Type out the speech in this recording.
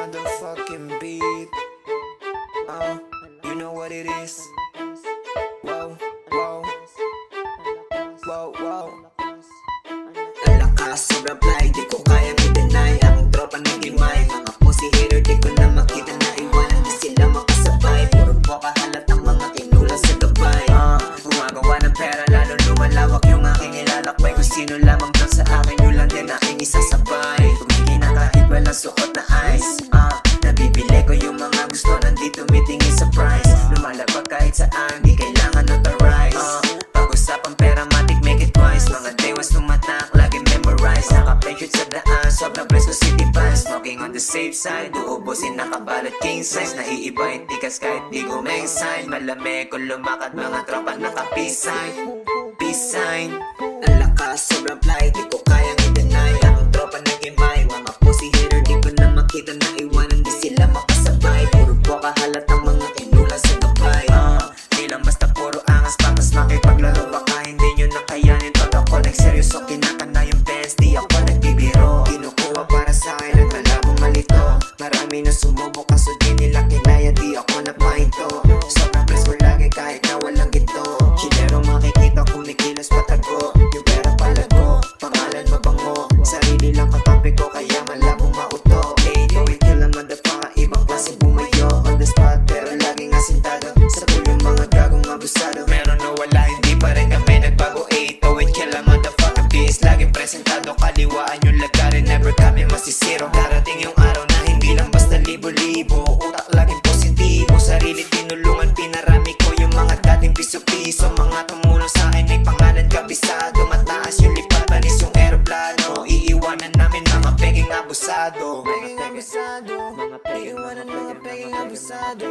motherfucking beat. You know what it is. Wow, wow, wow, wow. Ang lakas, sobrang fly, di ko kayang i-deny. Akong tropa ng limay, mga pussy hater, di ko na makita na iwanan. Di sila makasabay, puro boka halat ang mga tinula sa gabay. Gumagawa ng pera, lalo lumalawak yung aking ilalakbay. Kung sino lamang doon sa akin, yun lang din aking isasabay. Tumigil na kahit walang suot na ice. Nabibili ko yung mga gusto, nandito tumitingin sa price. Lumalabag kahit saan, di kailangan notarize. Pag-usapang pera, matik make it twice. Mga day was tumatak, lagi memorize. Naka-picture sa daan, sobrang presko city pass. Smoking on the safe side, uubusin nakabalot king size. Naiiba yung tikas kahit di ko make sign. Malamig ko lumakad, mga tropa naka-peace sign. Peace sign. Ang lakas, sobrang fly, di ko kayang i-deny. Akong tropa nag-imay, mga pussy hater, di ko na makita na iwanan. Di sila makasabay, puro boka halat ang mga tinula sa gabay. Di lang basta puro angas, pangas makipaglaro. Baka hindi nyo nakayanin, pag ako nagseryoso, kinakanta yung pants, di ako nagbibiro. Kinukuha para sa akin at malabong malito. Marami na sumubok kaso di nila kinaya, di ako napahinto. Sobrang presko lagi kahit na walang ginto. Chilero makikita kumikilos patago, yung pera palago, pangalan mabango. Sarili lang katabi ko kaya malabong mauto. Hey, do it kill a motherfucker, ibang klase bumayo. On the spot pero laging asintado, sa pool yung mga gagong abusado. Meron o wala, hindi pa rin kami nagbago. Hey, do it kill a motherfucker, bis laging presentado. Kaliwaan yung lagarin, never kami masisiro. Darating yung araw na hindi lang basta libo-libo. Utak laging positibo, sarili tinulungan. Pinarami ko yung mga dating piso-piso. Mga tumulong sa akin may pangalan kabisado. Mataas yung lipat, panis yung aeroplano. Iiwanan namin mga peking abusado. Mga peking abusado. Iiwanan mga peking abusado.